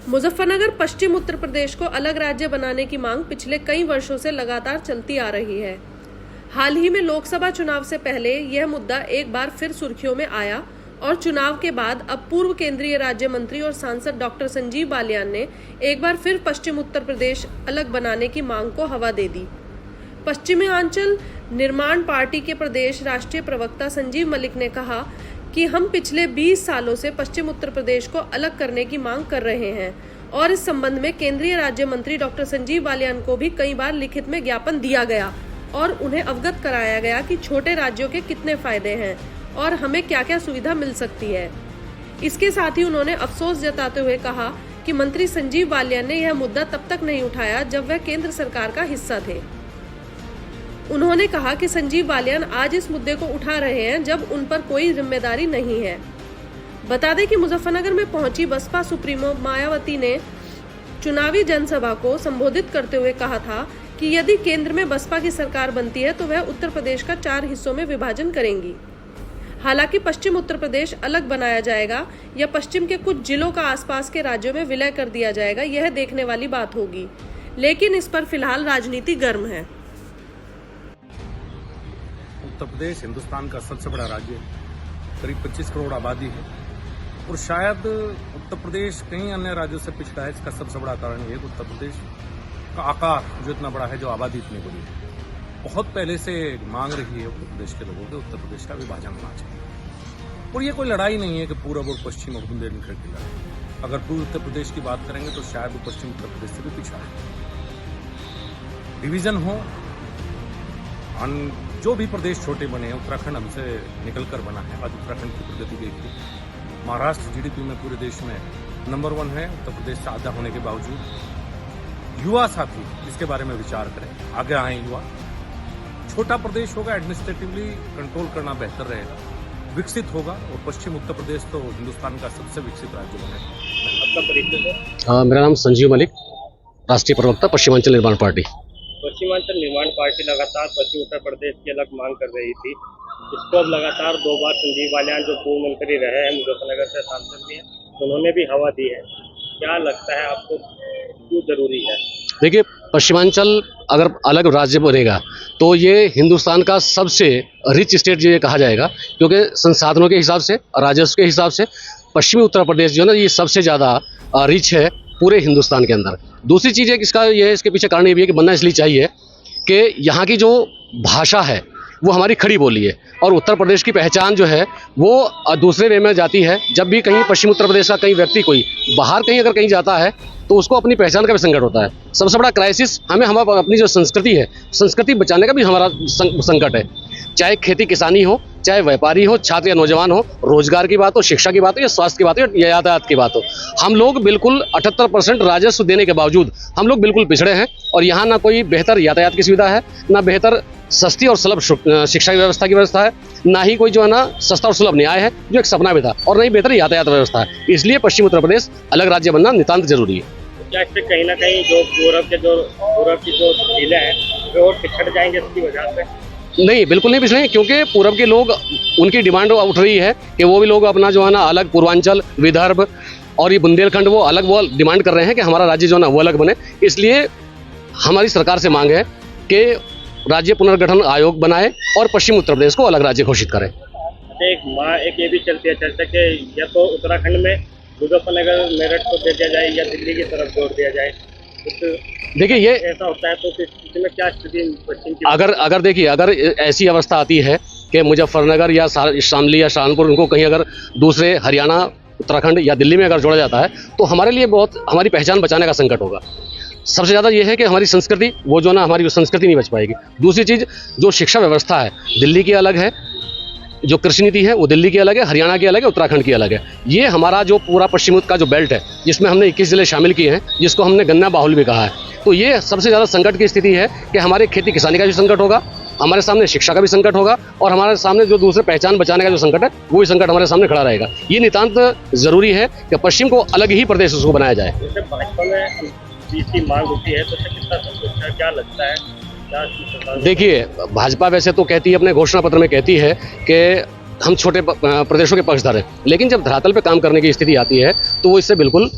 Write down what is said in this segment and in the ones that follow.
मुजफ्फरनगर पश्चिम उत्तर प्रदेश को अलग राज्य बनाने की मांग पिछले कई वर्षों से लगातार चलती आ रही है। हाल ही में लोकसभा चुनाव से पहले यह मुद्दा एक बार फिर सुर्खियों में आया और चुनाव के बाद अब पूर्व केंद्रीय राज्य मंत्री और सांसद डॉक्टर संजीव बालियान ने एक बार फिर पश्चिम उत्तर प्रदेश अलग बनाने की मांग को हवा दे दी। पश्चिमांचल निर्माण पार्टी के प्रदेश राष्ट्रीय प्रवक्ता संजीव मलिक ने कहा कि हम पिछले 20 सालों से पश्चिम उत्तर प्रदेश को अलग करने की मांग कर रहे हैं और इस संबंध में केंद्रीय राज्य मंत्री डॉक्टर संजीव बालियान को भी कई बार लिखित में ज्ञापन दिया गया और उन्हें अवगत कराया गया कि छोटे राज्यों के कितने फायदे हैं और हमें क्या क्या सुविधा मिल सकती है। इसके साथ ही उन्होंने अफसोस जताते हुए कहा कि मंत्री संजीव बालियान ने यह मुद्दा तब तक नहीं उठाया जब वह केंद्र सरकार का हिस्सा थे। उन्होंने कहा कि संजीव बालियान आज इस मुद्दे को उठा रहे हैं जब उन पर कोई जिम्मेदारी नहीं है। बता दें कि मुजफ्फरनगर में पहुंची बसपा सुप्रीमो मायावती ने चुनावी जनसभा को संबोधित करते हुए कहा था कि यदि केंद्र में बसपा की सरकार बनती है तो वह उत्तर प्रदेश का 4 हिस्सों में विभाजन करेंगी। हालांकि पश्चिम उत्तर प्रदेश अलग बनाया जाएगा या पश्चिम के कुछ जिलों का आसपास के राज्यों में विलय कर दिया जाएगा, यह देखने वाली बात होगी, लेकिन इस पर फिलहाल राजनीति गर्म है। उत्तर प्रदेश हिंदुस्तान का सबसे बड़ा राज्य है, करीब 25 करोड़ आबादी है और शायद उत्तर प्रदेश कई अन्य राज्यों से पिछड़ा है। इसका सबसे बड़ा कारण ये है कि उत्तर प्रदेश का आकार जो इतना बड़ा है, जो आबादी इतनी बड़ी है, बहुत पहले से मांग रही है उत्तर प्रदेश के लोगों के उत्तर प्रदेश का विभाजन होना चाहिए। और ये कोई लड़ाई नहीं है कि पूर्व और पश्चिम और बुंदेलखंड की लड़ाई। अगर पूर्व उत्तर प्रदेश की बात करेंगे तो शायद वो पश्चिम उत्तर प्रदेश से भी पिछड़ा है। डिवीजन हो, जो भी प्रदेश छोटे बने हैं, उत्तराखंड हमसे निकलकर बना है। आज उत्तराखंड की प्रगति देखिए, महाराष्ट्र जीडीपी में पूरे देश में नंबर 1 है, उत्तर प्रदेश से आधा होने के बावजूद। युवा साथी इसके बारे में विचार करें, आगे आए युवा। छोटा प्रदेश होगा, एडमिनिस्ट्रेटिवली कंट्रोल करना बेहतर रहेगा, विकसित होगा और पश्चिम उत्तर प्रदेश तो हिंदुस्तान का सबसे विकसित राज्य बनेगा। आपका परिचय है? मेरा नाम संजीव मलिक, राष्ट्रीय प्रवक्ता पश्चिमांचल निर्माण पार्टी। पश्चिमांचल निर्माण पार्टी लगातार पश्चिम उत्तर प्रदेश की अलग मांग कर रही थी। इसको अब लगातार 2 बार संजीव बालियान जो पूर्व मंत्री रहे हैं, मुजफ्फरनगर से सांसद भी हैं, उन्होंने भी हवा दी है। क्या लगता है आपको, क्यों जरूरी है? देखिए, पश्चिमांचल अगर अलग राज्य बनेगा तो ये हिंदुस्तान का सबसे रिच स्टेट ये कहा जाएगा, क्योंकि संसाधनों के हिसाब से, राजस्व के हिसाब से पश्चिमी उत्तर प्रदेश जो है ना, ये सबसे ज़्यादा रिच है पूरे हिंदुस्तान के अंदर। दूसरी चीज़ है कि इसके पीछे कारण ये भी है कि बनना इसलिए चाहिए कि यहाँ की जो भाषा है वो हमारी खड़ी बोली है और उत्तर प्रदेश की पहचान जो है वो दूसरे वे में जाती है। जब भी कहीं पश्चिम उत्तर प्रदेश का कहीं व्यक्ति कोई बाहर कहीं अगर कहीं जाता है तो उसको अपनी पहचान का भी संकट होता है। सबसे बड़ा क्राइसिस हमें अपनी जो संस्कृति है, संस्कृति बचाने का भी हमारा संकट है। चाहे खेती किसानी हो, चाहे व्यापारी हो, छात्र या नौजवान हो, रोजगार की बात हो, शिक्षा की बात हो, या स्वास्थ्य की बात हो, या यातायात की बात हो, हम लोग बिल्कुल 78% राजस्व देने के बावजूद हम लोग बिल्कुल पिछड़े हैं। और यहाँ ना कोई बेहतर यातायात की सुविधा है, ना बेहतर सस्ती और सुलभ शिक्षा की व्यवस्था है, ना ही कोई जो है ना सस्ता और सुलभ न्याय है जो एक सपना भी था, और ना ही बेहतर यातायात व्यवस्था है। इसलिए पश्चिम उत्तर प्रदेश अलग राज्य बनना नितांत जरूरी है। क्या इससे कहीं ना कहीं जो पूर्व की जो जिले हैं वो और पिछड़ जाएंगे इसकी वजह से? नहीं, बिल्कुल नहीं पिछड़े, क्योंकि पूर्व के लोग, उनकी डिमांड उठ रही है कि वो भी लोग अपना जो है ना अलग, पूर्वांचल, विदर्भ और ये बुंदेलखंड वो अलग, वो डिमांड कर रहे हैं कि हमारा राज्य जो है ना वो अलग बने। इसलिए हमारी सरकार से मांग है कि राज्य पुनर्गठन आयोग बनाए और पश्चिम उत्तर प्रदेश को अलग राज्य घोषित करें। एक ये भी चलती है चर्चा कि या तो उत्तराखंड में मुजफ्फरनगर, मेरठ को दे दिया जाए या दिल्ली की तरफ जोड़ दिया जाए। देखिए, ये ऐसा होता है तो इसमें क्या स्थिति पश्चिम की? अगर देखिए, अगर ऐसी अवस्था आती है कि मुजफ्फरनगर या शामली या सहारनपुर, उनको कहीं अगर दूसरे हरियाणा, उत्तराखंड या दिल्ली में अगर जोड़ा जाता है तो हमारे लिए बहुत, हमारी पहचान बचाने का संकट होगा। सबसे ज़्यादा ये है कि हमारी संस्कृति, वो जो ना हमारी संस्कृति नहीं बच पाएगी। दूसरी चीज़, जो शिक्षा व्यवस्था है दिल्ली की अलग है, जो कृषि नीति है वो दिल्ली की अलग है, हरियाणा की अलग है, उत्तराखंड की अलग है। ये हमारा जो पूरा पश्चिम का जो बेल्ट है, जिसमें हमने 21 जिले शामिल किए हैं, जिसको हमने गन्ना बाहुल भी कहा है, तो ये सबसे ज़्यादा संकट की स्थिति है कि हमारे खेती किसानी का भी संकट होगा, हमारे सामने शिक्षा का भी संकट होगा और हमारे सामने जो दूसरे पहचान बचाने का जो संकट है वो भी संकट हमारे सामने खड़ा रहेगा। ये नितांत जरूरी है कि पश्चिम को अलग ही प्रदेश उसको बनाया जाए। जैसे भाजपा में इसकी मांग होती है तो कितना संतुष्ट है, क्या लगता है? देखिए, भाजपा वैसे तो कहती है, अपने घोषणा पत्र में कहती है कि हम छोटे प्रदेशों के पक्षधर हैं, लेकिन जब धरातल पे काम करने की स्थिति आती है तो वो इससे बिल्कुल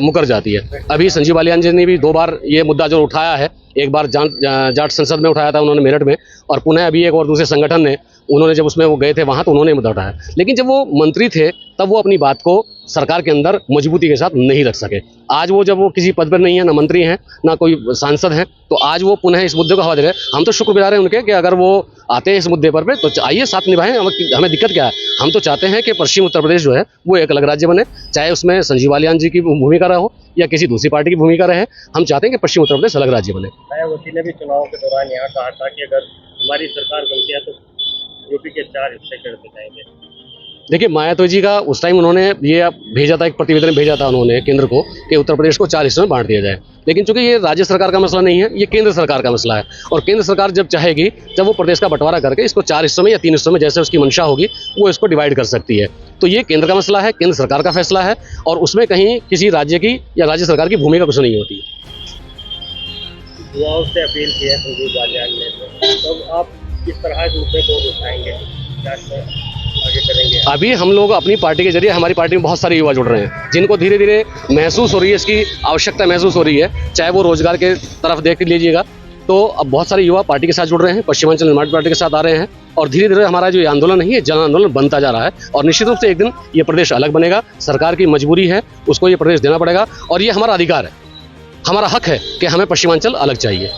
मुकर जाती है। अभी संजीव बालियान जी ने भी 2 बार ये मुद्दा जो उठाया है, एक बार जाट संसद में उठाया था उन्होंने मेरठ में, और पुनः अभी एक और दूसरे संगठन ने उन्होंने जब उसमें वो गए थे वहाँ तो उन्होंने मुद्दा उठाया। लेकिन जब वो मंत्री थे तब वो अपनी बात को सरकार के अंदर मजबूती के साथ नहीं रख सके। आज वो जब वो किसी पद पर नहीं है, ना मंत्री हैं ना कोई सांसद हैं, तो आज वो पुनः इस मुद्दे को हवा दे रहे हैं। हम तो शुक्रगुजार हैं उनके कि अगर वो आते हैं इस मुद्दे पर तो आइए साथ निभाएं। हमें दिक्कत क्या है? हम तो चाहते हैं कि पश्चिम उत्तर प्रदेश जो है वो एक अलग राज्य बने, चाहे उसमें संजीव बालियान जी की भूमिका रहा हो या किसी दूसरी पार्टी की भूमिका रहे। हम चाहते हैं कि पश्चिम उत्तर प्रदेश अलग राज्य बने। मायावती ने भी चुनाव के दौरान यहाँ कहा था कि अगर हमारी सरकार बनती है तो यूपी के 4 हिस्से कर दिए जाएंगे। देखिए, मायावती जी का उस टाइम उन्होंने ये भेजा था, एक प्रतिवेदन भेजा था उन्होंने केंद्र को कि उत्तर प्रदेश को 4 हिस्सों में बांट दिया जाए। लेकिन चूंकि ये राज्य सरकार का मसला नहीं है, ये केंद्र सरकार का मसला है, और केंद्र सरकार जब चाहेगी जब वो प्रदेश का बंटवारा करके इसको 4 हिस्सों में या 3 हिस्सों में जैसे उसकी मंशा होगी वो इसको डिवाइड कर सकती है। तो ये केंद्र का मसला है, केंद्र सरकार का फैसला है, और उसमें कहीं किसी राज्य की या राज्य सरकार की भूमिका कुछ नहीं होती। युवाओं से अपील की है संजीव बालियान ने, तो आप किस तरह इस मुद्दे को उठाएंगे, क्या आगे करेंगे? अभी हम लोग अपनी पार्टी के जरिए, हमारी पार्टी में बहुत सारे युवा जुड़ रहे हैं जिनको धीरे धीरे महसूस हो रही है, इसकी आवश्यकता महसूस हो रही है, चाहे वो रोजगार के तरफ देख लीजिएगा। तो अब बहुत सारे युवा पार्टी के साथ जुड़ रहे हैं, पश्चिमांचल निर्माण पार्टी के साथ आ रहे हैं, और धीरे धीरे हमारा जो ये आंदोलन है ये जन आंदोलन बनता जा रहा है। और निश्चित रूप से एक दिन ये प्रदेश अलग बनेगा। सरकार की मजबूरी है, उसको ये प्रदेश देना पड़ेगा, और ये हमारा अधिकार है, हमारा हक है कि हमें पश्चिमांचल अलग चाहिए।